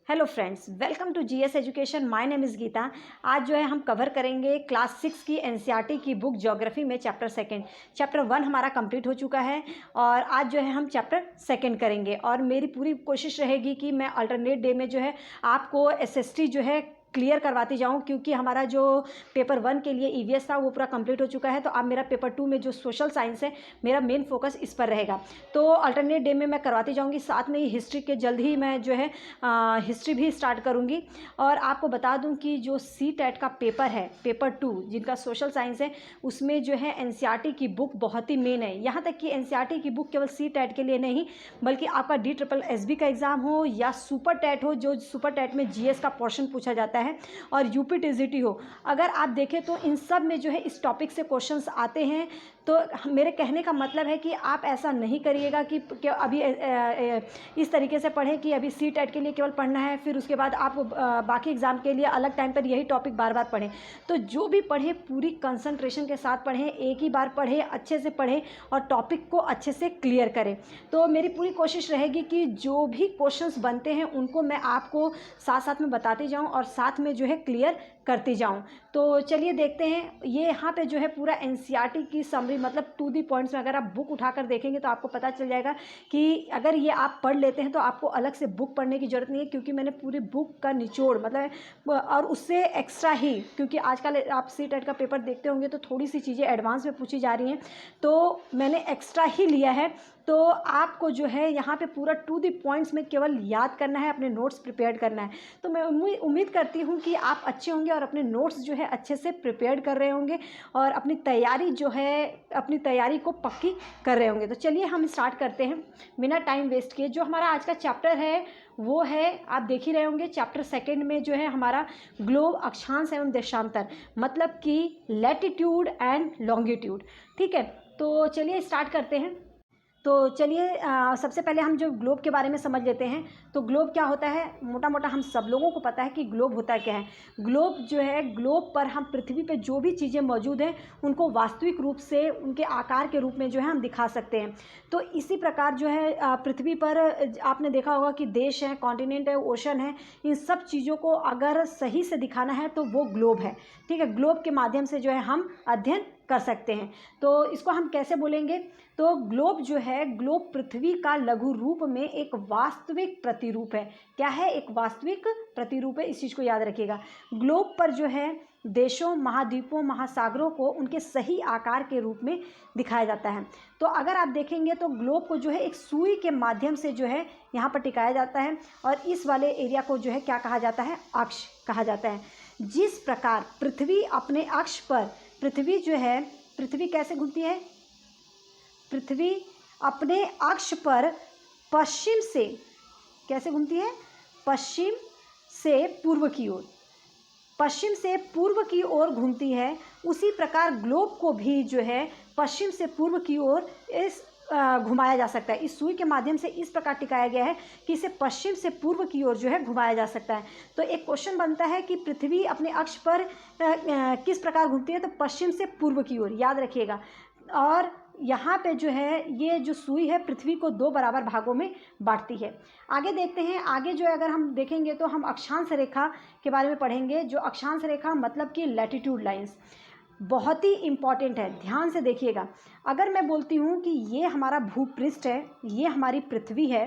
Hello friends, welcome to GS education. My name is Geeta. आज जो है हम कवर करेंगे क्लास 6 की एनसीईआरटी की बुक ज्योग्राफी में चैप्टर 2। चैप्टर 1 हमारा कंप्लीट हो चुका है और आज जो है हम चैप्टर 2 करेंगे और मेरी पूरी कोशिश रहेगी कि मैं अल्टरनेट डे में जो है आपको एसएसटी जो है क्लियर करवाती जाऊं, क्योंकि हमारा जो पेपर 1 के लिए ईवीएस था वो पूरा कंप्लीट हो चुका है। तो अब मेरा पेपर 2 में जो सोशल साइंस है, मेरा मेन फोकस इस पर रहेगा। तो अल्टरनेट डे में मैं करवाती जाऊंगी, साथ में ही हिस्ट्री के जल्द ही मैं जो है हिस्ट्री भी स्टार्ट करूंगी। और आपको बता दूं कि जो CTET का पेपर है, पेपर 2 जिनका सोशल साइंस है, उसमें जो है एनसीईआरटी की बुक बहुत ही मेन है। यहाँ तक कि एनसीईआरटी की बुक केवल CTET के लिए नहीं, बल्कि आपका DSSB का एग्ज़ाम हो या सुपर टेट हो, जो सुपर टेट में जीएस का पोर्शन पूछा जाता है, और यूपीटीजीटी हो, अगर आप देखें तो इन सब में जो है इस टॉपिक से क्वेश्चंस आते हैं। तो मेरे कहने का मतलब है कि आप ऐसा नहीं करिएगा कि अभी इस तरीके से पढ़ें कि अभी CTET के लिए केवल पढ़ना है, फिर उसके बाद आप बाकी एग्ज़ाम के लिए अलग टाइम पर यही टॉपिक बार बार पढ़ें। तो जो भी पढ़ें पूरी कंसंट्रेशन के साथ पढ़ें, एक ही बार पढ़ें, अच्छे से पढ़ें और टॉपिक को अच्छे से क्लियर करें। तो मेरी पूरी कोशिश रहेगी कि जो भी क्वेश्चंस बनते हैं उनको मैं आपको साथ साथ में बताती जाऊँ और साथ में जो है क्लियर करती जाऊं। तो चलिए देखते हैं। ये यहाँ पे जो है पूरा एनसीईआरटी की समरी, मतलब टू दी पॉइंट्स में अगर आप बुक उठाकर देखेंगे तो आपको पता चल जाएगा कि अगर ये आप पढ़ लेते हैं तो आपको अलग से बुक पढ़ने की ज़रूरत नहीं है, क्योंकि मैंने पूरी बुक का निचोड़ मतलब और उससे एक्स्ट्रा ही, क्योंकि आजकल आप CTET का पेपर देखते होंगे तो थोड़ी सी चीज़ें एडवांस में पूछी जा रही हैं, तो मैंने एक्स्ट्रा ही लिया है। तो आपको जो है यहाँ पे पूरा टू दी पॉइंट्स में केवल याद करना है, अपने नोट्स प्रिपेयर करना है। तो मैं उम्मीद करती हूँ कि आप अच्छे होंगे और अपने नोट्स जो है अच्छे से प्रिपेयर कर रहे होंगे और अपनी तैयारी जो है, अपनी तैयारी को पक्की कर रहे होंगे। तो चलिए हम स्टार्ट करते हैं बिना टाइम वेस्ट किए। जो हमारा आज का चैप्टर है वो है, आप देख ही रहे होंगे, चैप्टर 2 में जो है हमारा ग्लोब, अक्षांश एवं देशांतर, मतलब कि लैटिट्यूड एंड लॉन्गिट्यूड। ठीक है, तो चलिए स्टार्ट करते हैं। तो चलिए सबसे पहले हम जो ग्लोब के बारे में समझ लेते हैं। तो ग्लोब क्या होता है, मोटा मोटा हम सब लोगों को पता है कि ग्लोब होता क्या है। ग्लोब जो है, ग्लोब पर हम पृथ्वी पे जो भी चीज़ें मौजूद हैं उनको वास्तविक रूप से उनके आकार के रूप में जो है हम दिखा सकते हैं। तो इसी प्रकार जो है पृथ्वी पर आपने देखा होगा कि देश है, कॉन्टिनेंट है, ओशन है, इन सब चीज़ों को अगर सही से दिखाना है तो वो ग्लोब है। ठीक है, ग्लोब के माध्यम से जो है हम अध्ययन कर सकते हैं। तो इसको हम कैसे बोलेंगे, तो ग्लोब जो है, ग्लोब पृथ्वी का लघु रूप में एक वास्तविक प्रतिरूप है। क्या है? एक वास्तविक प्रतिरूप है, इस चीज़ को याद रखिएगा। ग्लोब पर जो है देशों, महाद्वीपों, महासागरों को उनके सही आकार के रूप में दिखाया जाता है। तो अगर आप देखेंगे तो ग्लोब को जो है एक सुई के माध्यम से जो है यहाँ पर टिकाया जाता है और इस वाले एरिया को जो है क्या कहा जाता है? अक्ष कहा जाता है। जिस प्रकार पृथ्वी अपने अक्ष पर, पृथ्वी जो है, पृथ्वी कैसे घूमती है? पृथ्वी अपने अक्ष पर पश्चिम से कैसे घूमती है? पश्चिम से पूर्व की ओर, पश्चिम से पूर्व की ओर घूमती है। उसी प्रकार ग्लोब को भी जो है पश्चिम से पूर्व की ओर इस घुमाया जा सकता है। इस सुई के माध्यम से इस प्रकार टिकाया गया है कि इसे पश्चिम से पूर्व की ओर जो है घुमाया जा सकता है। तो एक क्वेश्चन बनता है कि पृथ्वी अपने अक्ष पर किस प्रकार घूमती है? तो पश्चिम से पूर्व की ओर, याद रखिएगा। और यहाँ पे जो है ये जो सुई है पृथ्वी को 2 बराबर भागों में बांटती है। आगे देखते हैं। आगे जो है अगर हम देखेंगे तो हम अक्षांश रेखा के बारे में पढ़ेंगे। जो अक्षांश रेखा मतलब कि लैटिट्यूड लाइंस बहुत ही इम्पॉर्टेंट है, ध्यान से देखिएगा। अगर मैं बोलती हूँ कि ये हमारा भूपृष्ठ है, ये हमारी पृथ्वी है,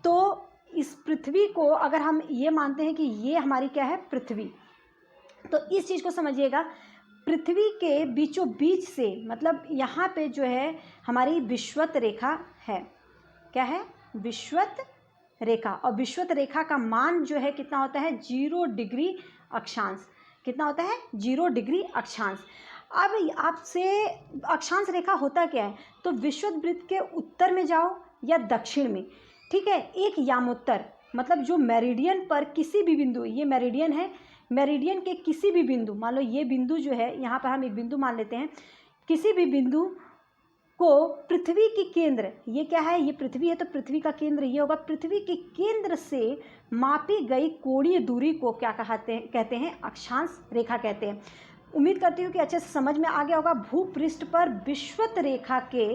तो इस पृथ्वी को अगर हम ये मानते हैं कि ये हमारी क्या है? पृथ्वी, तो इस चीज़ को समझिएगा। पृथ्वी के बीचों बीच से, मतलब यहाँ पे जो है हमारी विषुवत रेखा है। क्या है? विषुवत रेखा। और विषुवत रेखा का मान जो है कितना होता है? 0 डिग्री अक्षांश। कितना होता है? 0 डिग्री अक्षांश। अब आपसे अक्षांश रेखा होता क्या है? तो विषुवत वृत्त के उत्तर में जाओ या दक्षिण में, ठीक है, एक यामोत्तर, मतलब जो मेरिडियन पर किसी भी बिंदु, ये मेरिडियन है, मेरिडियन के किसी भी बिंदु, मान लो ये बिंदु जो है, यहाँ पर हम एक बिंदु मान लेते हैं, किसी भी बिंदु को पृथ्वी के केंद्र, ये क्या है? ये पृथ्वी है, तो पृथ्वी का केंद्र ये होगा। पृथ्वी के केंद्र से मापी गई कोणीय दूरी को क्या कहते हैं? अक्षांश रेखा कहते हैं। उम्मीद करती हूँ कि अच्छे से समझ में आ गया होगा। भूपृष्ठ पर विषुवत रेखा के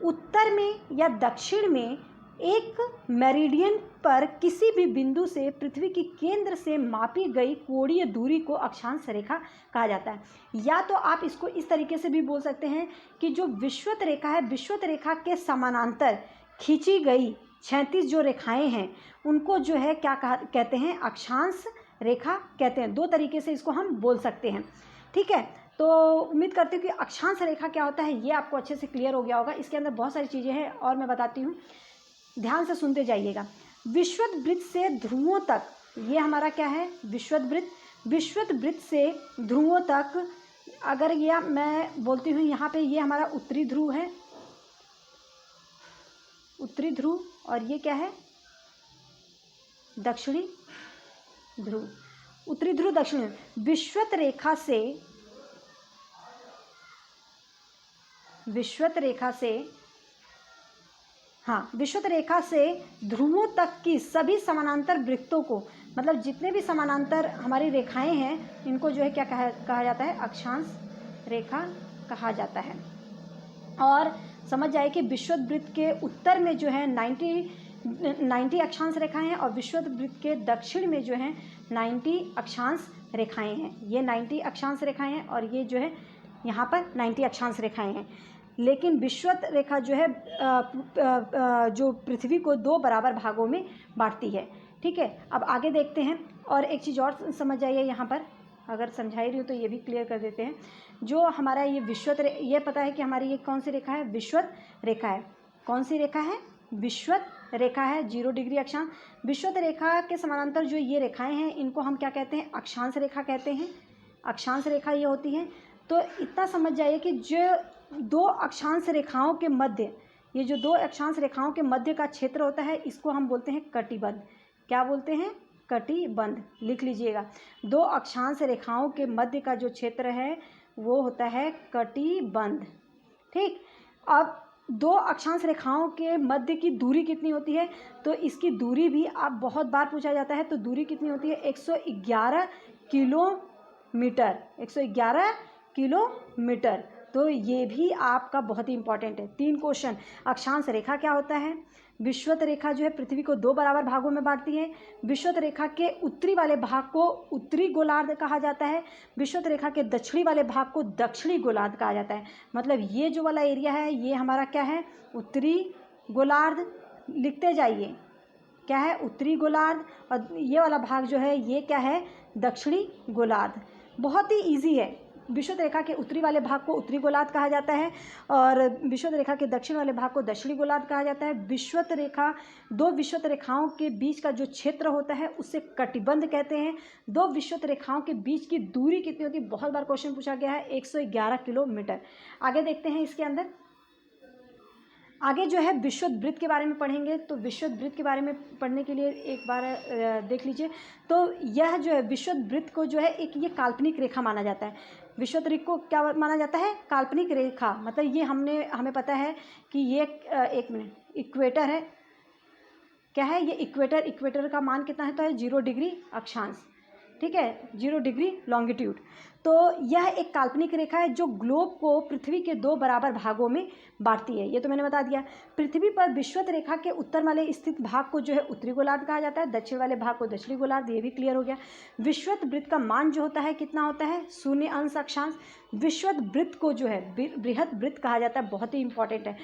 उत्तर में या दक्षिण में एक मेरिडियन पर किसी भी बिंदु से पृथ्वी की केंद्र से मापी गई कोणीय दूरी को अक्षांश रेखा कहा जाता है। या तो आप इसको इस तरीके से भी बोल सकते हैं कि जो विषुवत रेखा है, विषुवत रेखा के समानांतर खींची गई 36 जो रेखाएं हैं उनको जो है क्या कहते हैं, अक्षांश रेखा कहते हैं। दो तरीके से इसको हम बोल सकते हैं, ठीक है। तो उम्मीद करती हूँ कि अक्षांश रेखा क्या होता है ये आपको अच्छे से क्लियर हो गया होगा। इसके अंदर बहुत सारी चीज़ें हैं और मैं बताती हूँ, ध्यान से सुनते जाइएगा। विषुवत वृत्त से ध्रुवों तक, ये हमारा क्या है, विषुवत वृत्त। विषुवत वृत्त से ध्रुवों तक अगर ये मैं बोलती हूँ, यहाँ पे ये हमारा उत्तरी ध्रुव है, उत्तरी ध्रुव, और ये क्या है, दक्षिणी ध्रुव। उत्तरी ध्रुव, दक्षिणी। विषुवत रेखा से, विषुवत रेखा से, हाँ, विषुवत रेखा से ध्रुवों तक की सभी समानांतर वृत्तों को, मतलब जितने भी समानांतर हमारी रेखाएं हैं इनको जो है क्या कहा जाता है, अक्षांश रेखा कहा जाता है। और समझ जाए कि विषुवत वृत्त के उत्तर में जो है 90 अक्षांश रेखाएं हैं और विषुवत वृत्त के दक्षिण में जो है 90 अक्षांश रेखाएं हैं। ये 90 अक्षांश रेखाएं हैं और ये जो है यहाँ पर 90 अक्षांश रेखाएं हैं। लेकिन विषुवत रेखा जो है जो पृथ्वी को 2 बराबर भागों में बांटती है, ठीक है। अब आगे देखते हैं और एक चीज़ और समझ जाइए, यहाँ पर अगर समझाई रही हो तो ये भी क्लियर कर देते हैं। जो हमारा ये विषुवत, ये पता है कि हमारी ये कौन सी रेखा है, विषुवत रेखा है। कौन सी रेखा है, विषुवत रेखा है, 0 डिग्री अक्षांश। विषुवत रेखा के समानांतर जो ये रेखाएं हैं इनको हम क्या कहते हैं, अक्षांश रेखा कहते हैं। अक्षांश रेखा ये होती है। तो इतना समझ जाइए कि जो 2 अक्षांश रेखाओं के मध्य, ये जो 2 अक्षांश रेखाओं के मध्य का क्षेत्र होता है इसको हम बोलते हैं कटिबंध। क्या बोलते हैं, कटिबंध। लिख लीजिएगा, 2 अक्षांश रेखाओं के मध्य का जो क्षेत्र है वो होता है कटिबंध, ठीक। अब 2 अक्षांश रेखाओं के मध्य की दूरी कितनी होती है, तो इसकी दूरी भी आप बहुत बार पूछा जाता है। तो दूरी कितनी होती है, 111 किलोमीटर, 111 किलोमीटर। तो ये भी आपका बहुत ही इंपॉर्टेंट है। 3 क्वेश्चन। अक्षांश रेखा क्या होता है, विषुवत रेखा जो है पृथ्वी को 2 बराबर भागों में बांटती है। विषुवत रेखा के उत्तरी वाले भाग को उत्तरी गोलार्ध कहा जाता है, विषुवत रेखा के दक्षिणी वाले भाग को दक्षिणी गोलार्ध कहा जाता है। मतलब ये जो वाला एरिया है ये हमारा क्या है, उत्तरी गोलार्ध। लिखते जाइए, क्या है, उत्तरी गोलार्ध। और ये वाला भाग जो है ये क्या है, दक्षिणी गोलार्ध। बहुत ही ईजी है। विषुवत रेखा के उत्तरी वाले भाग को उत्तरी गोलार्ध कहा जाता है और विषुवत रेखा के दक्षिण वाले भाग को दक्षिणी गोलार्ध कहा जाता है। विषुवत रेखा, 2 विषुवत रेखाओं के बीच का जो क्षेत्र होता है उसे कटिबंध कहते हैं। 2 विषुवत रेखाओं के बीच की दूरी कितनी होती है, बहुत बार क्वेश्चन पूछा गया है, 111 किलोमीटर। आगे देखते हैं इसके अंदर। आगे जो है विषुवत वृत्त के बारे में पढ़ेंगे। तो विषुवत वृत्त के बारे में पढ़ने के लिए एक बार देख लीजिए। तो यह जो है विषुवत वृत्त को जो है एक ये काल्पनिक रेखा माना जाता है। विषुवत वृत्त को क्या माना जाता है, काल्पनिक रेखा। मतलब ये हमें पता है कि ये एक मिनट, इक्वेटर है। क्या है ये, इक्वेटर। इक्वेटर का मान कितना है, तो है 0 डिग्री अक्षांश, ठीक है, 0 डिग्री लॉन्गिट्यूड। तो यह एक काल्पनिक रेखा है जो ग्लोब को पृथ्वी के 2 बराबर भागों में बांटती है। ये तो मैंने बता दिया। पृथ्वी पर विषुवत रेखा के उत्तर वाले स्थित भाग को जो है उत्तरी गोलार्ध कहा जाता है, दक्षिण वाले भाग को दक्षिणी गोलार्ध। ये भी क्लियर हो गया। विषुवत वृत्त का मान जो होता है कितना होता है, 0 अंश अक्षांश। विषुवत वृत्त को जो है बृहत वृत्त कहा जाता है, बहुत ही इंपॉर्टेंट है।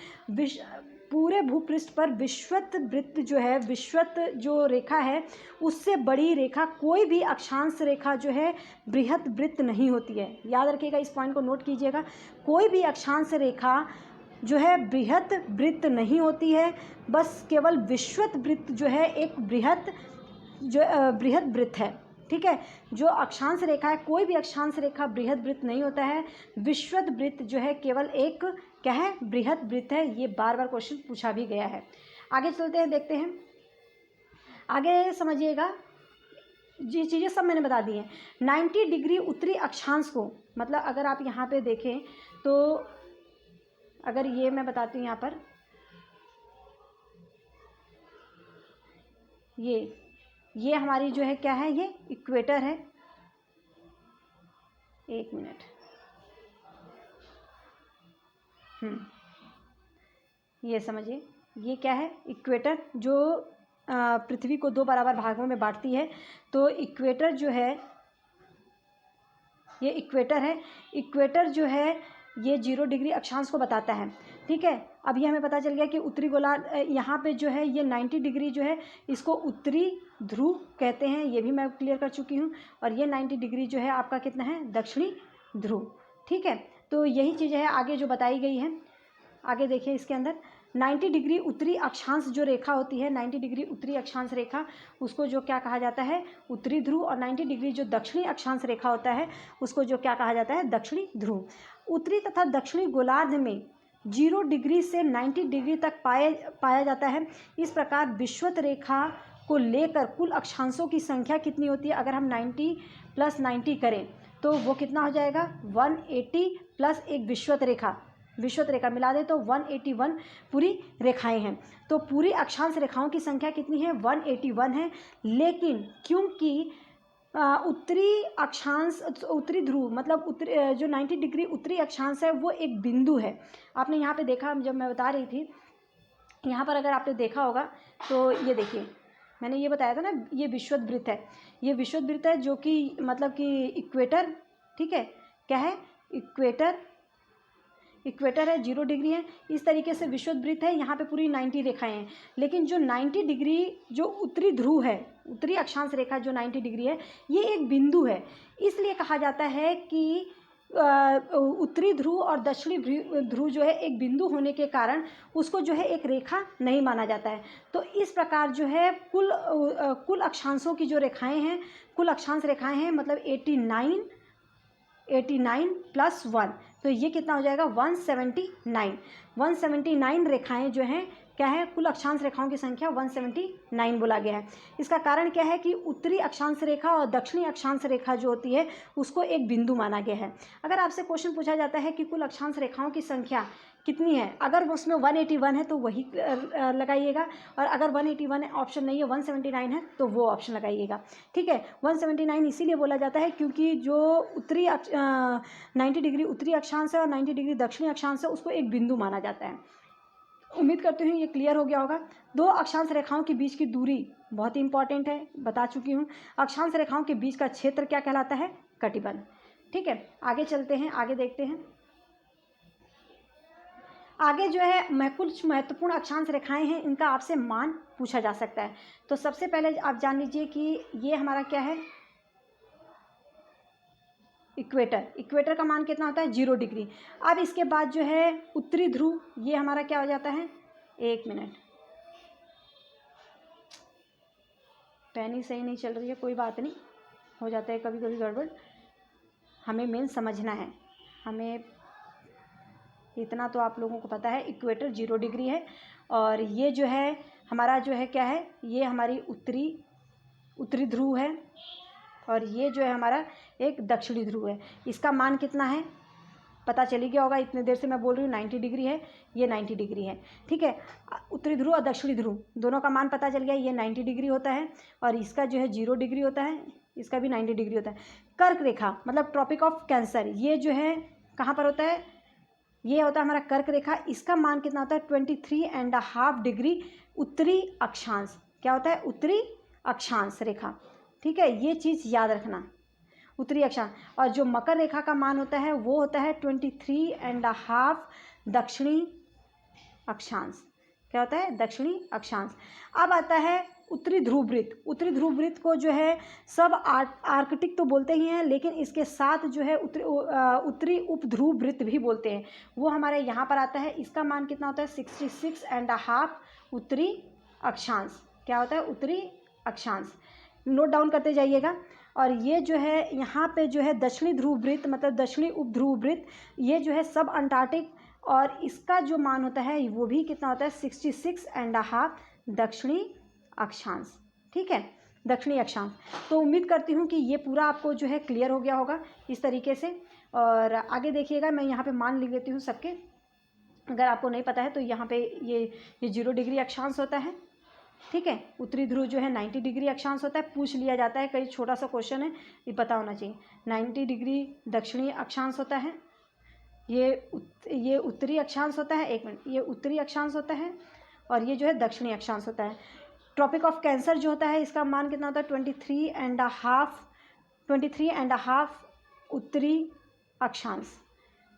पूरे भूपृष्ठ पर विषुवत वृत्त जो है, विषुवत जो रेखा है उससे बड़ी रेखा कोई भी अक्षांश रेखा जो है बृहत वृत्त नहीं होती है। याद रखिएगा, इस पॉइंट को नोट कीजिएगा। कोई भी अक्षांश रेखा जो है बृहत वृत्त नहीं होती है, बस केवल विषुवत वृत्त जो है एक बृहत वृत्त है, ठीक है। जो अक्षांश रेखा है, कोई भी अक्षांश रेखा बृहद वृत्त नहीं होता है। विषुवत वृत्त जो है केवल एक क्या है, बृहद वृत्त है। ये बार बार क्वेश्चन पूछा भी गया है। आगे चलते हैं, देखते हैं। आगे समझिएगा, ये चीज़ें सब मैंने बता दी हैं। 90 डिग्री उत्तरी अक्षांश को, मतलब अगर आप यहाँ पे देखें तो अगर ये मैं बताती हूँ, यहाँ पर ये हमारी जो है क्या है, ये इक्वेटर है। एक मिनट, ये समझिए, ये क्या है, इक्वेटर, जो पृथ्वी को 2 बराबर भागों में बांटती है। तो इक्वेटर जो है, ये इक्वेटर है। इक्वेटर जो है ये 0 डिग्री अक्षांश को बताता है। ठीक है, अब ये हमें पता चल गया कि उत्तरी गोलार्ध, यहाँ पे जो है ये 90 डिग्री जो है इसको उत्तरी ध्रुव कहते हैं, ये भी मैं क्लियर कर चुकी हूँ। और ये 90 डिग्री जो है आपका कितना है, दक्षिणी ध्रुव। ठीक है, तो यही चीज़ है आगे जो बताई गई है। आगे देखिए इसके अंदर 90 डिग्री उत्तरी अक्षांश जो रेखा होती है, 90 डिग्री उत्तरी अक्षांश रेखा, उसको जो क्या कहा जाता है, उत्तरी ध्रुव। और 90 डिग्री जो दक्षिणी अक्षांश रेखा होता है उसको जो क्या कहा जाता है, दक्षिणी ध्रुव। उत्तरी तथा दक्षिणी गोलार्ध में 0 डिग्री से 90 डिग्री तक पाया जाता है। इस प्रकार विषुवत रेखा को लेकर कुल अक्षांशों की संख्या कितनी होती है, अगर हम 90 + 90 करें तो वो कितना हो जाएगा, 180 प्लस एक विषुवत रेखा मिला दे तो 181 पूरी रेखाएं हैं। तो पूरी अक्षांश रेखाओं की संख्या कितनी है, 181 है। लेकिन क्योंकि उत्तरी अक्षांश, उत्तरी ध्रुव मतलब उत्तरी जो 90 डिग्री उत्तरी अक्षांश है वो एक बिंदु है। आपने यहाँ पे देखा, जब मैं बता रही थी, यहाँ पर अगर आपने देखा होगा तो ये देखिए, मैंने ये बताया था ना, ये विषुवत वृत्त है। ये विषुवत वृत्त है जो कि मतलब कि इक्वेटर, ठीक है, क्या है, इक्वेटर है, 0 डिग्री है। इस तरीके से विषुवत वृत्त है, यहाँ पे पूरी 90 रेखाएं हैं। लेकिन जो 90 डिग्री जो उत्तरी ध्रुव है, उत्तरी अक्षांश रेखा जो 90 डिग्री है, ये एक बिंदु है। इसलिए कहा जाता है कि उत्तरी ध्रुव और दक्षिणी ध्रुव जो है एक बिंदु होने के कारण उसको जो है एक रेखा नहीं माना जाता है। तो इस प्रकार जो है कुल अक्षांशों की जो रेखाएं हैं, कुल अक्षांश रेखाएं हैं, मतलब 89 + 1, तो ये कितना हो जाएगा, 179 रेखाएं जो हैं क्या है, कुल अक्षांश रेखाओं की संख्या 179 बोला गया है। इसका कारण क्या है कि उत्तरी अक्षांश रेखा और दक्षिणी अक्षांश रेखा जो होती है उसको एक बिंदु माना गया है। अगर आपसे क्वेश्चन पूछा जाता है कि कुल अक्षांश रेखाओं की संख्या कितनी है, अगर उसमें 181 है तो वही लगाइएगा, और अगर 181 ऑप्शन नहीं है, 179 है तो वो ऑप्शन लगाइएगा। ठीक है, 179 इसीलिए बोला जाता है क्योंकि जो उत्तरी 90 डिग्री उत्तरी अक्षांश है और 90 डिग्री दक्षिणी अक्षांश है उसको एक बिंदु माना जाता है। उम्मीद करती हूँ ये क्लियर हो गया होगा। 2 अक्षांश रेखाओं के बीच की दूरी बहुत ही इंपॉर्टेंट है, बता चुकी हूँ। अक्षांश रेखाओं के बीच का क्षेत्र क्या कहलाता है, कटिबंध। ठीक है, आगे चलते हैं, आगे देखते हैं। आगे जो है कुछ महत्वपूर्ण अक्षांश रेखाएं हैं, इनका आपसे मान पूछा जा सकता है। तो सबसे पहले आप जान लीजिए कि ये हमारा क्या है, इक्वेटर का मान कितना होता है, 0 डिग्री। अब इसके बाद जो है उत्तरी ध्रुव, ये हमारा क्या हो जाता है, 1 मिनट, पेन ही सही नहीं चल रही है, कोई बात नहीं, हो जाता है कभी कभी गड़बड़। हमें मेन समझना है, हमें इतना तो आप लोगों को पता है, इक्वेटर 0 डिग्री है। और ये जो है हमारा जो है क्या है, ये हमारी उत्तरी ध्रुव है, और ये जो है हमारा एक दक्षिणी ध्रुव है। इसका मान कितना है पता चली गया होगा, इतने देर से मैं बोल रही हूँ 90 डिग्री है, ये 90 डिग्री है। ठीक है, उत्तरी ध्रुव और दक्षिणी ध्रुव दोनों का मान पता चल गया, ये 90 डिग्री होता है, और इसका जो है 0 डिग्री होता है, इसका भी 90 डिग्री होता है। कर्क रेखा मतलब ट्रॉपिक ऑफ कैंसर, ये जो है कहाँ पर होता है, ये होता है हमारा कर्क रेखा। इसका मान कितना होता है, 23.5 डिग्री उत्तरी अक्षांश। क्या होता है, उत्तरी अक्षांश रेखा। ठीक है, ये चीज़ याद रखना, उत्तरी अक्षांश। और जो मकर रेखा का मान होता है वो होता है 23.5 दक्षिणी अक्षांश। क्या होता है, दक्षिणी अक्षांश। अब आता है उत्तरी ध्रुव वृत्त। उत्तरी ध्रुव वृत्त को जो है सब आर्कटिक तो बोलते ही हैं, लेकिन इसके साथ जो है उत्तरी उपध्रुव वृत्त भी बोलते हैं, वो हमारे यहाँ पर आता है। इसका मान कितना होता है, 66.5 उत्तरी अक्षांश। क्या होता है, उत्तरी अक्षांश, नोट डाउन करते जाइएगा। और ये जो है यहाँ पे जो है दक्षिणी ध्रुव वृत्त मतलब दक्षिणी उपध्रुव वृत्त, ये जो है सब अंटार्कटिक, और इसका जो मान होता है वो भी कितना होता है, 66.5 दक्षिणी अक्षांश। ठीक है, दक्षिणी अक्षांश। तो उम्मीद करती हूँ कि ये पूरा आपको जो है क्लियर हो गया होगा इस तरीके से। और आगे देखिएगा, मैं यहाँ पे मान लिख लेती हूँ सबके, अगर आपको नहीं पता है तो यहाँ पे ये 0 डिग्री अक्षांश होता है। ठीक है, उत्तरी ध्रुव जो है 90 डिग्री अक्षांश होता है, पूछ लिया जाता है, कई छोटा सा क्वेश्चन है, ये पता होना चाहिए। 90 डिग्री दक्षिणी अक्षांश होता है, ये उत्तरी अक्षांश होता है, 1 मिनट, ये उत्तरी अक्षांश होता है, और ये जो है दक्षिणी अक्षांश होता है। ट्रॉपिक ऑफ कैंसर जो होता है इसका मान कितना होता है 23.5 उत्तरी अक्षांश,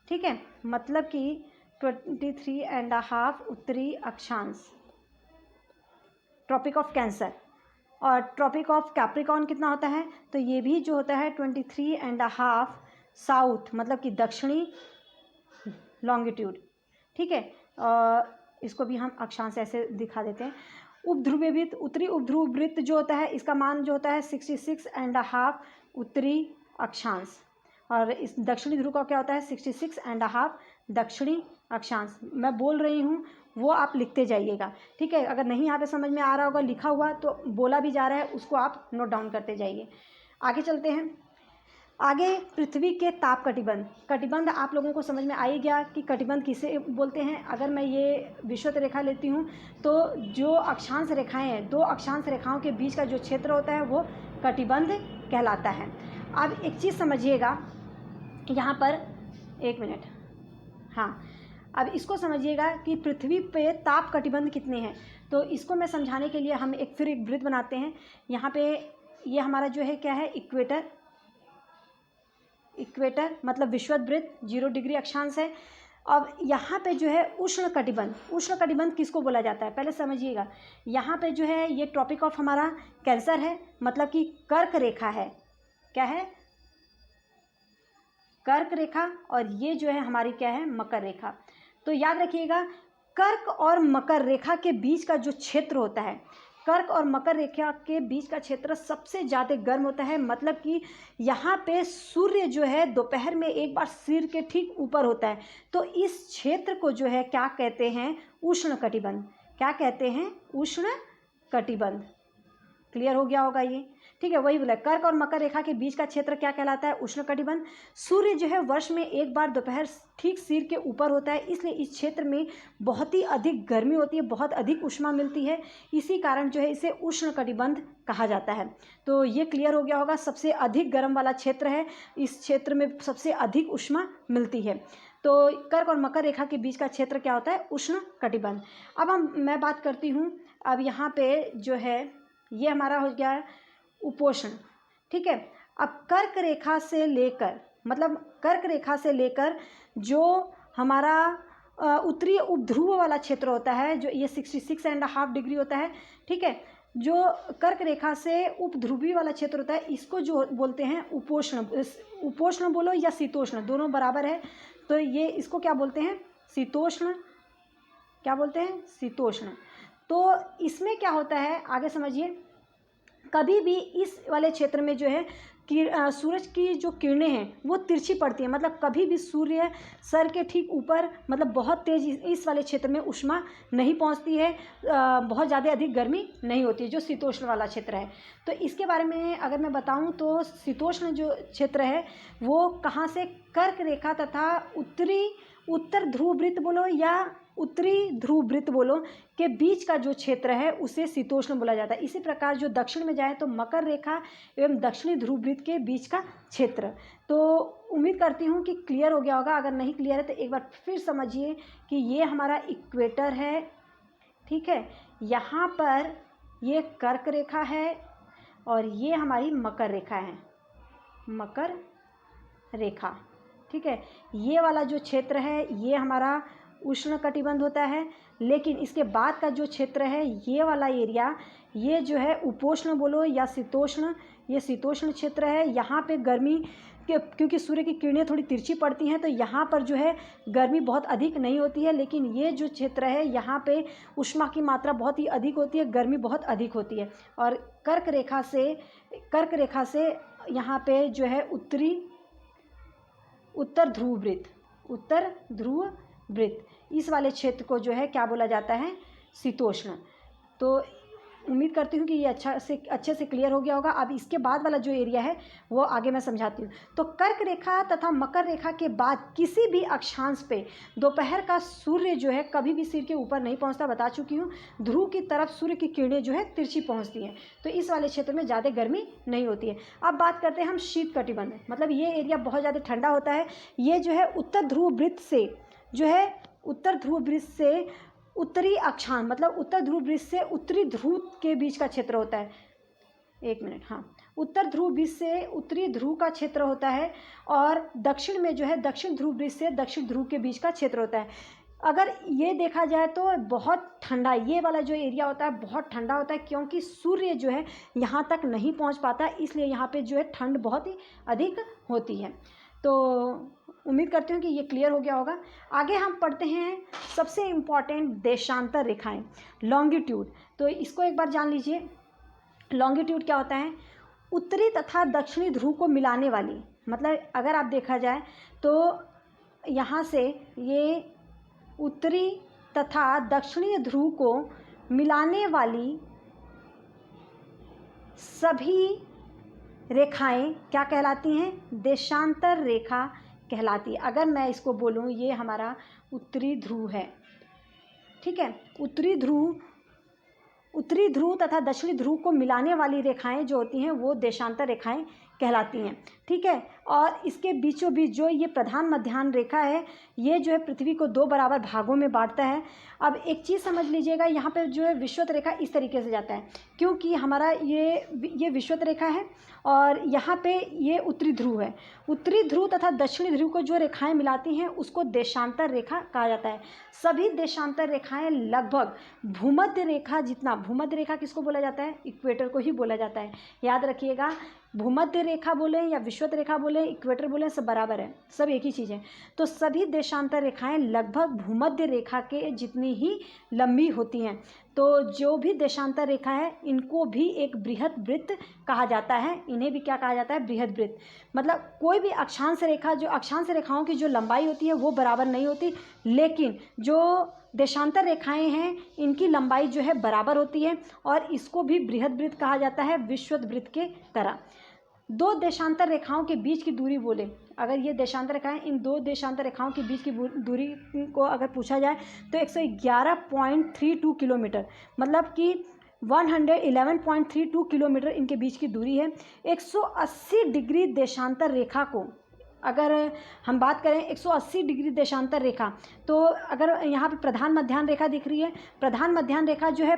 ठीक है, मतलब कि 23.5 उत्तरी अक्षांश ट्रॉपिक ऑफ कैंसर। और ट्रॉपिक ऑफ कैप्रिकॉर्न कितना होता है, तो ये भी जो होता है 23.5 साउथ, मतलब कि दक्षिणी लॉन्गिट्यूड, ठीक है। इसको भी हम अक्षांश ऐसे दिखा देते हैं। उपध्रुव वृत्त, उत्तरी उपध्रुव वृत्त जो होता है इसका मान जो होता है 66.5 उत्तरी अक्षांश, और इस दक्षिणी ध्रुव का क्या होता है 66.5 दक्षिणी अक्षांश। मैं बोल रही हूँ वो आप लिखते जाइएगा, ठीक है। अगर नहीं यहाँ पे समझ में आ रहा होगा लिखा हुआ तो बोला भी जा रहा है, उसको आप नोट डाउन करते जाइए। आगे चलते हैं। आगे पृथ्वी के ताप कटिबंध। कटिबंध आप लोगों को समझ में आ ही गया कि कटिबंध किसे बोलते हैं। अगर मैं ये विषुवत रेखा लेती हूँ तो जो अक्षांश रेखाएं हैं, दो अक्षांश रेखाओं के बीच का जो क्षेत्र होता है वो कटिबंध कहलाता है। अब एक चीज़ समझिएगा यहाँ पर, एक मिनट, हाँ, अब इसको समझिएगा कि पृथ्वी पे ताप कटिबंध कितने हैं। तो इसको मैं समझाने के लिए हम फिर एक वृत्त बनाते हैं। यहाँ पे ये हमारा जो है क्या है इक्वेटर, इक्वेटर मतलब विषुवत वृत्त 0 डिग्री अक्षांश है। अब यहाँ पे जो है उष्ण कटिबंध, उष्ण कटिबंध किसको बोला जाता है पहले समझिएगा। यहाँ पे जो है ये ट्रॉपिक ऑफ हमारा कैंसर है, मतलब कि कर्क रेखा है, क्या है कर्क रेखा, और ये जो है हमारी क्या है मकर रेखा। तो याद रखिएगा कर्क और मकर रेखा के बीच का जो क्षेत्र होता है, कर्क और मकर रेखा के बीच का क्षेत्र सबसे ज़्यादा गर्म होता है। मतलब कि यहाँ पे सूर्य जो है दोपहर में एक बार सिर के ठीक ऊपर होता है। तो इस क्षेत्र को जो है क्या कहते हैं उष्ण कटिबंध। क्या कहते हैं उष्ण कटिबंध। क्लियर हो गया होगा ये, ठीक है। वही बोला कर्क और मकर रेखा के बीच का क्षेत्र क्या कहलाता है उष्ण कटिबंध। सूर्य जो है वर्ष में एक बार दोपहर ठीक सिर के ऊपर होता है, इसलिए इस क्षेत्र में बहुत ही अधिक गर्मी होती है, बहुत अधिक उष्मा मिलती है। इसी कारण जो है इसे उष्ण कटिबंध कहा जाता है। तो ये क्लियर हो गया होगा, सबसे अधिक गर्म वाला क्षेत्र है, इस क्षेत्र में सबसे अधिक उष्मा मिलती है। तो कर्क और मकर रेखा के बीच का क्षेत्र क्या होता है उष्ण कटिबंध। अब मैं बात करती हूँ, अब यहाँ पे जो है ये हमारा हो गया उपोष्ण, ठीक है। अब कर्क रेखा से लेकर, मतलब कर्क रेखा से लेकर जो हमारा उत्तरी उपध्रुव वाला क्षेत्र होता है, जो ये 66.5 डिग्री होता है, ठीक है। जो कर्क रेखा से उपध्रुवी वाला क्षेत्र होता है इसको जो बोलते हैं उपोष्ण। उपोष्ण बोलो या शीतोष्ण, दोनों बराबर है। तो ये इसको क्या बोलते हैं शीतोष्ण, क्या बोलते हैं शीतोष्ण। तो इसमें क्या होता है आगे समझिए। कभी भी इस वाले क्षेत्र में जो है सूरज की जो किरणें हैं वो तिरछी पड़ती हैं, मतलब कभी भी सूर्य सर के ठीक ऊपर, मतलब बहुत तेज इस वाले क्षेत्र में उष्मा नहीं पहुंचती है, बहुत ज़्यादा अधिक गर्मी नहीं होती है, जो शीतोष्ण वाला क्षेत्र है। तो इसके बारे में अगर मैं बताऊं तो शीतोष्ण जो क्षेत्र है वो कहाँ से, कर्क रेखा तथा उत्तर ध्रुव वृत्त बोलो या उत्तरी ध्रुव वृत्त बोलो के बीच का जो क्षेत्र है उसे शीतोष्ण बोला जाता है। इसी प्रकार जो दक्षिण में जाए तो मकर रेखा एवं दक्षिणी ध्रुव वृत्त के बीच का क्षेत्र। तो उम्मीद करती हूँ कि क्लियर हो गया होगा। अगर नहीं क्लियर है तो एक बार फिर समझिए कि ये हमारा इक्वेटर है, ठीक है। यहाँ पर ये कर्क रेखा है और ये हमारी मकर रेखा है, मकर रेखा, ठीक है। ये वाला जो क्षेत्र है ये हमारा उष्ण कटिबंध होता है। लेकिन इसके बाद का जो क्षेत्र है ये वाला एरिया, ये जो है उपोष्ण बोलो या शीतोष्ण, ये शीतोष्ण क्षेत्र है। यहाँ पे गर्मी क्योंकि सूर्य की किरणें थोड़ी तिरछी पड़ती हैं तो यहाँ पर जो है गर्मी बहुत अधिक नहीं होती है। लेकिन ये जो क्षेत्र है यहाँ पे उष्मा की मात्रा बहुत ही अधिक होती है, गर्मी बहुत अधिक होती है। और कर्क रेखा से यहाँ पे जो है उत्तर ध्रुव वृत्त, इस वाले क्षेत्र को जो है क्या बोला जाता है शीतोष्ण। तो उम्मीद करती हूँ कि ये अच्छे से क्लियर हो गया होगा। अब इसके बाद वाला जो एरिया है वो आगे मैं समझाती हूँ। तो कर्क रेखा तथा मकर रेखा के बाद किसी भी अक्षांश पे दोपहर का सूर्य जो है कभी भी सिर के ऊपर नहीं पहुँचता, बता चुकी हूँ। ध्रुव की तरफ सूर्य की किरणें जो है तिरछी पहुँचती हैं, तो इस वाले क्षेत्र में ज़्यादा गर्मी नहीं होती है। अब बात करते हैं हम शीत कटिबंध, मतलब ये एरिया बहुत ज़्यादा ठंडा होता है। ये जो है उत्तर ध्रुव वृत्त से उत्तरी अक्षांश मतलब उत्तर ध्रुव वृत्त से उत्तरी ध्रुव के बीच का क्षेत्र होता है। एक मिनट, हाँ, उत्तर ध्रुव वृत्त से उत्तरी ध्रुव का क्षेत्र होता है और दक्षिण में जो है दक्षिण ध्रुव वृत्त से दक्षिण ध्रुव के बीच का क्षेत्र होता है। अगर ये देखा जाए तो बहुत ठंडा, ये वाला जो एरिया होता है बहुत ठंडा होता है, क्योंकि सूर्य जो है यहाँ तक नहीं पहुँच पाता, इसलिए यहाँ पे जो है ठंड बहुत ही अधिक होती है। तो उम्मीद करती हूँ कि ये क्लियर हो गया होगा। आगे हम पढ़ते हैं सबसे इम्पॉर्टेंट देशांतर रेखाएं, लॉन्गिट्यूड। तो इसको एक बार जान लीजिए, लॉन्गिट्यूड क्या होता है? उत्तरी तथा दक्षिणी ध्रुव को मिलाने वाली, मतलब अगर आप देखा जाए तो यहाँ से ये उत्तरी तथा दक्षिणी ध्रुव को मिलाने वाली सभी रेखाएं क्या कहलाती हैं? देशांतर रेखा कहलाती है। अगर मैं इसको बोलूँ ये हमारा उत्तरी ध्रुव है, ठीक है, उत्तरी ध्रुव तथा दक्षिणी ध्रुव को मिलाने वाली रेखाएं जो होती हैं वो देशांतर रेखाएं कहलाती हैं, ठीक है। और इसके बीचों बीच जो ये प्रधान मध्याह्न रेखा है, ये जो है पृथ्वी को 2 बराबर भागों में बांटता है। अब एक चीज़ समझ लीजिएगा, यहाँ पे जो है विषुवत रेखा इस तरीके से जाता है, क्योंकि हमारा ये विषुवत रेखा है और यहाँ पे ये उत्तरी ध्रुव है। उत्तरी ध्रुव तथा दक्षिणी ध्रुव को जो रेखाएं मिलाती हैं उसको देशांतर रेखा कहा जाता है। सभी देशांतर रेखाएं लगभग भूमध्य रेखा जितना, भूमध्य रेखा किसको बोला जाता है? इक्वेटर को ही बोला जाता है। याद रखिएगा, भूमध्य रेखा बोले या विषुवत रेखा बोले, इक्वेटर बोले, सब बराबर है, सब एक ही चीज़ है। तो सभी देशांतर रेखाएं लगभग भूमध्य रेखा के जितनी ही लंबी होती हैं। तो जो भी देशांतर रेखा है इनको भी एक बृहद वृत्त कहा जाता है, इन्हें भी क्या कहा जाता है? बृहद वृत्त। मतलब कोई भी अक्षांश रेखा, जो अक्षांश रेखाओं की जो लंबाई होती है वो बराबर नहीं होती, लेकिन जो देशांतर रेखाएं हैं इनकी लंबाई जो है बराबर होती है और इसको भी बृहद वृत्त कहा जाता है, विषुवत वृत्त के तरह। 2 देशांतर रेखाओं के बीच की दूरी बोले, अगर ये देशांतर रेखाएं, इन 2 देशांतर रेखाओं के बीच की दूरी को अगर पूछा जाए तो 111.32 किलोमीटर, मतलब कि 111.32 किलोमीटर इनके बीच की दूरी है। 180 डिग्री देशांतर रेखा को अगर हम बात करें, 180 डिग्री देशांतर रेखा, तो अगर यहाँ पे प्रधान मध्याह्न रेखा दिख रही है, प्रधान मध्याह्न रेखा जो है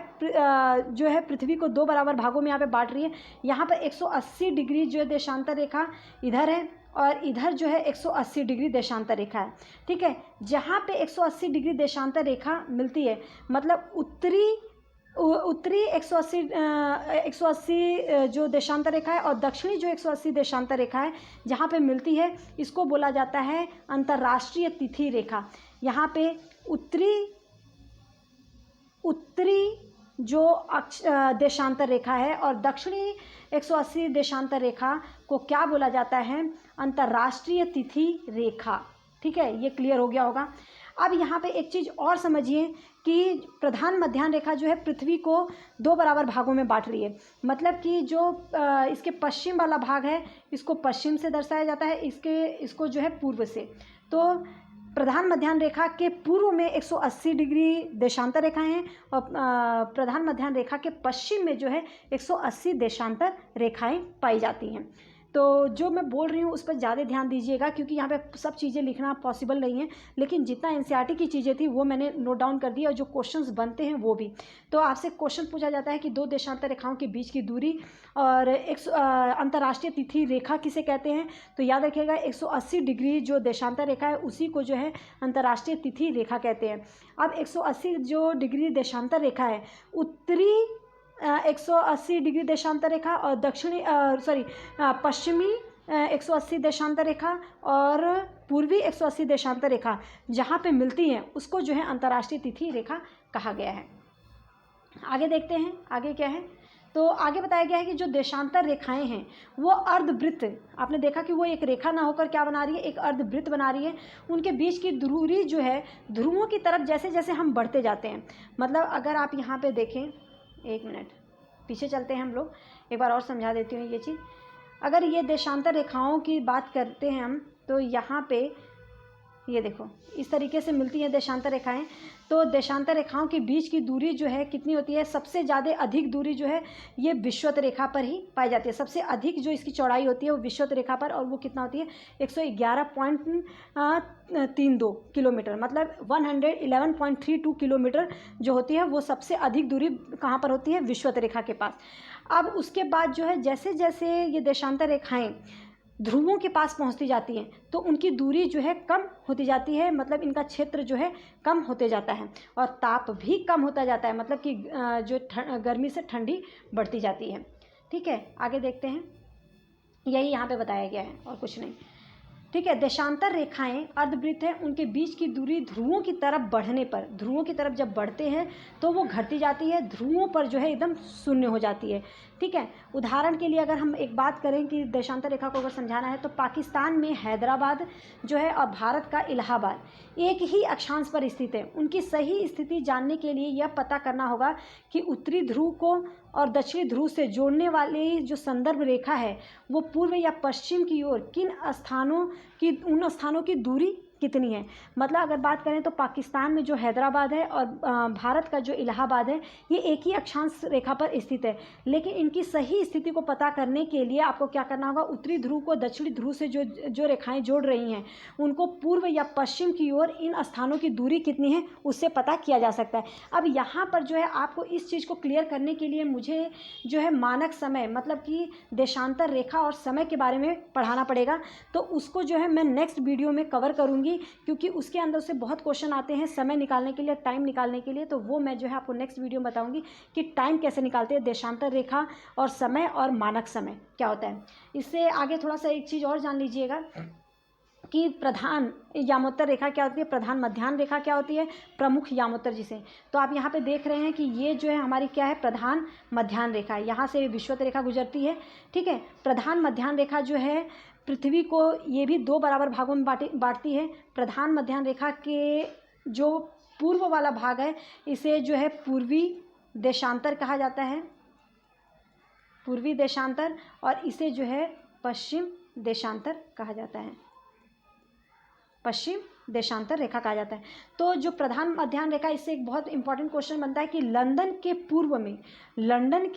पृथ्वी को 2 बराबर भागों में यहाँ पे बांट रही है। यहाँ पर 180 डिग्री जो है देशांतर रेखा इधर है और इधर जो है 180 डिग्री देशांतर रेखा है, ठीक है। जहाँ पे 180 डिग्री देशांतर रेखा मिलती है, मतलब उत्तरी 180 जो देशांतर रेखा है और दक्षिणी जो 180 देशांतर रेखा है जहाँ पे मिलती है, इसको बोला जाता है अंतर्राष्ट्रीय तिथि रेखा। यहाँ पे उत्तरी जो देशांतर रेखा है और दक्षिणी 180 देशांतर रेखा को क्या बोला जाता है? अंतर्राष्ट्रीय तिथि रेखा, ठीक है। ये क्लियर हो गया होगा। अब यहाँ पे एक चीज़ और समझिए कि प्रधान मध्याह्न रेखा जो है पृथ्वी को 2 बराबर भागों में बांट रही है, मतलब कि जो इसके पश्चिम वाला भाग है इसको पश्चिम से दर्शाया जाता है, इसको जो है पूर्व से। तो प्रधान मध्याह्न रेखा के पूर्व में 180 डिग्री देशांतर रेखाएं हैं और प्रधान मध्याह्न रेखा के पश्चिम में जो है 180 देशांतर रेखाएं पाई जाती हैं। तो जो मैं बोल रही हूँ उस पर ज़्यादा ध्यान दीजिएगा, क्योंकि यहाँ पे सब चीज़ें लिखना पॉसिबल नहीं है, लेकिन जितना एनसीईआरटी की चीज़ें थी वो मैंने नोट डाउन कर दी और जो क्वेश्चंस बनते हैं वो भी। तो आपसे क्वेश्चन पूछा जाता है कि 2 देशांतर रेखाओं के बीच की दूरी और अंतर्राष्ट्रीय तिथि रेखा किसे कहते हैं? तो याद रखिएगा 180 डिग्री जो देशांतर रेखा है उसी को जो है अंतर्राष्ट्रीय तिथि रेखा कहते हैं। अब 180 जो डिग्री देशांतर रेखा है, उत्तरी 180 डिग्री देशांतर रेखा और पश्चिमी 180 देशांतर रेखा और पूर्वी 180 देशांतर रेखा जहाँ पे मिलती हैं उसको जो है अंतर्राष्ट्रीय तिथि रेखा कहा गया है। आगे देखते हैं आगे क्या है। तो आगे बताया गया है कि जो देशांतर रेखाएं हैं वो अर्धवृत्त, आपने देखा कि वो एक रेखा ना होकर क्या बना रही है? एक अर्धवृत्त बना रही है। उनके बीच की दूरी जो है ध्रुवों की तरफ जैसे जैसे हम बढ़ते जाते हैं, मतलब अगर आप यहाँ पे देखें, एक मिनट पीछे चलते हैं हम लोग, एक बार और समझा देती हूँ ये चीज़। अगर ये देशांतर रेखाओं की बात करते हैं हम, तो यहाँ पे ये देखो इस तरीके से मिलती हैं देशांतर रेखाएं। तो देशांतर रेखाओं के बीच की दूरी जो है कितनी होती है, सबसे ज़्यादा अधिक दूरी जो है ये विषुवत रेखा पर ही पाई जाती है। सबसे अधिक जो इसकी चौड़ाई होती है वो विषुवत रेखा पर, और वो कितना होती है 111.32 किलोमीटर, मतलब 111.32 किलोमीटर जो होती है वो सबसे अधिक दूरी कहाँ पर होती है, विषुवत रेखा के पास। अब उसके बाद जो है जैसे जैसे ये देशांतर रेखाएं ध्रुवों के पास पहुंचती जाती हैं तो उनकी दूरी जो है कम होती जाती है, मतलब इनका क्षेत्र जो है कम होते जाता है और ताप भी कम होता जाता है, मतलब कि जो गर्मी से ठंडी बढ़ती जाती है। ठीक है, आगे देखते हैं। यही यहाँ पे बताया गया है और कुछ नहीं। ठीक है, देशांतर रेखाएं अर्धवृत्त हैं, उनके बीच की दूरी ध्रुवों की तरफ बढ़ने पर, ध्रुवों की तरफ जब बढ़ते हैं तो वो घटती जाती है, ध्रुवों पर जो है एकदम शून्य हो जाती है। ठीक है, उदाहरण के लिए अगर हम एक बात करें कि देशांतर रेखा को अगर समझाना है तो पाकिस्तान में हैदराबाद जो है और भारत का इलाहाबाद एक ही अक्षांश पर स्थित है। उनकी सही स्थिति जानने के लिए यह पता करना होगा कि उत्तरी ध्रुव को और दक्षिणी ध्रुव से जोड़ने वाली जो संदर्भ रेखा है वो पूर्व या पश्चिम की ओर उन स्थानों की दूरी कितनी है। मतलब अगर बात करें तो पाकिस्तान में जो हैदराबाद है और भारत का जो इलाहाबाद है ये एक ही अक्षांश रेखा पर स्थित है, लेकिन इनकी सही स्थिति को पता करने के लिए आपको क्या करना होगा, उत्तरी ध्रुव को दक्षिणी ध्रुव से जो रेखाएं जोड़ रही हैं उनको पूर्व या पश्चिम की ओर इन स्थानों की दूरी कितनी है उससे पता किया जा सकता है। अब यहाँ पर जो है आपको इस चीज़ को क्लियर करने के लिए मुझे जो है मानक समय मतलब कि देशांतर रेखा और समय के बारे में पढ़ाना पड़ेगा, तो उसको जो है मैं नेक्स्ट वीडियो में कवर करूँगी, क्योंकि उसके अंदर से बहुत क्वेश्चन आते हैं समय निकालने के लिए, टाइम निकालने के लिए। तो वो मैं जो है आपको नेक्स्ट वीडियो में बताऊंगी कि टाइम कैसे निकालते हैं, देशांतर रेखा और समय और मानक समय क्या होता है। इससे आगे थोड़ा सा एक चीज़ और जान लीजिएगा कि प्रधान यामोत्तर रेखा क्या होती है, प्रधान मध्याह्न रेखा क्या होती है, प्रमुख यामोत्तर जिसे। तो आप यहाँ पे देख रहे हैं कि ये जो है हमारी क्या है, प्रधान मध्याह्न रेखा है। यहाँ से विषुवत रेखा गुजरती है। ठीक है, प्रधान मध्याह्न रेखा जो है पृथ्वी को ये भी 2 बराबर भागों में बांटती है। प्रधान मध्याह्न रेखा के जो पूर्व वाला भाग है इसे जो है पूर्वी देशांतर कहा जाता है, पूर्वी देशांतर, और इसे जो है पश्चिम देशांतर कहा जाता है, पश्चिम देशांतर रेखा कहा जाता है। तो जो प्रधान मध्याह्न रेखा, इससे एक बहुत इंपॉर्टेंट क्वेश्चन बनता है कि लंदन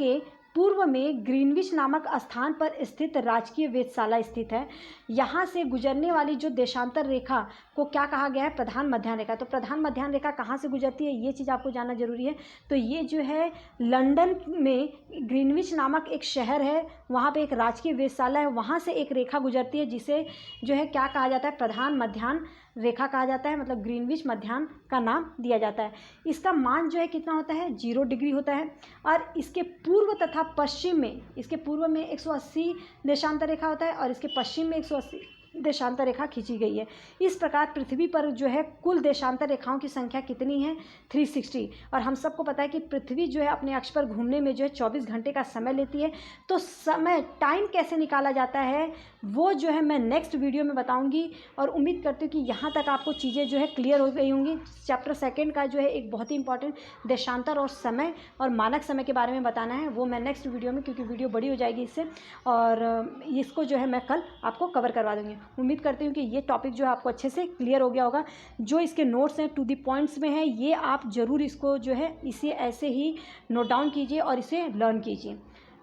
के पूर्व में ग्रीनविच नामक स्थान पर स्थित राजकीय वेधशाला स्थित है। यहाँ से गुजरने वाली जो देशांतर रेखा को क्या कहा गया है, प्रधान मध्याह्न रेखा। तो प्रधान मध्याह्न रेखा कहाँ से गुजरती है ये चीज़ आपको जानना जरूरी है। तो ये जो है लंदन में ग्रीनविच नामक एक शहर है, वहाँ पे एक राजकीय वेधशाला है, वहाँ से एक रेखा गुजरती है जिसे जो है क्या कहा जाता है, प्रधान मध्याह्न रेखा कहा जाता है, मतलब ग्रीनविच मध्याह्न का नाम दिया जाता है। इसका मान जो है कितना होता है, 0 डिग्री होता है, और इसके पूर्व तथा पश्चिम में, इसके पूर्व में 180 देशांतर रेखा होता है और इसके पश्चिम में 180 देशांतर रेखा खींची गई है। इस प्रकार पृथ्वी पर जो है कुल देशांतर रेखाओं की संख्या कितनी है, 360। और हम सबको पता है कि पृथ्वी जो है अपने अक्ष पर घूमने में जो है 24 घंटे का समय लेती है। तो समय टाइम कैसे निकाला जाता है वो जो है मैं नेक्स्ट वीडियो में बताऊंगी, और उम्मीद करती हूँ कि यहाँ तक आपको चीज़ें जो है क्लियर हो गई होंगी। चैप्टर 2 का जो है एक बहुत ही इंपॉर्टेंट देशांतर और समय और मानक समय के बारे में बताना है, वो मैं नेक्स्ट वीडियो में, क्योंकि वीडियो बड़ी हो जाएगी इससे, और इसको जो है मैं कल आपको कवर करवा दूँगी। उम्मीद करती हूँ कि ये टॉपिक जो है आपको अच्छे से क्लियर हो गया होगा। जो इसके नोट्स हैं टू द पॉइंट्स में है, ये आप ज़रूर इसको जो है इसे ऐसे ही नोट डाउन कीजिए और इसे लर्न कीजिए।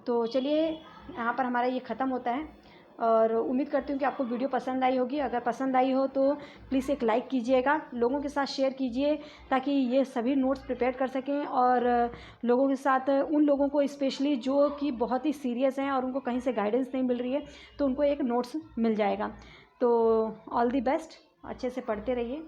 तो चलिए यहाँ पर हमारा ये ख़त्म होता है, और उम्मीद करती हूँ कि आपको वीडियो पसंद आई होगी। अगर पसंद आई हो तो प्लीज़ एक लाइक कीजिएगा, लोगों के साथ शेयर कीजिए ताकि ये सभी नोट्स प्रिपेयर कर सकें, और लोगों के साथ उन लोगों को स्पेशली जो कि बहुत ही सीरियस हैं और उनको कहीं से गाइडेंस नहीं मिल रही है तो उनको एक नोट्स मिल जाएगा। तो ऑल दी बेस्ट, अच्छे से पढ़ते रहिए।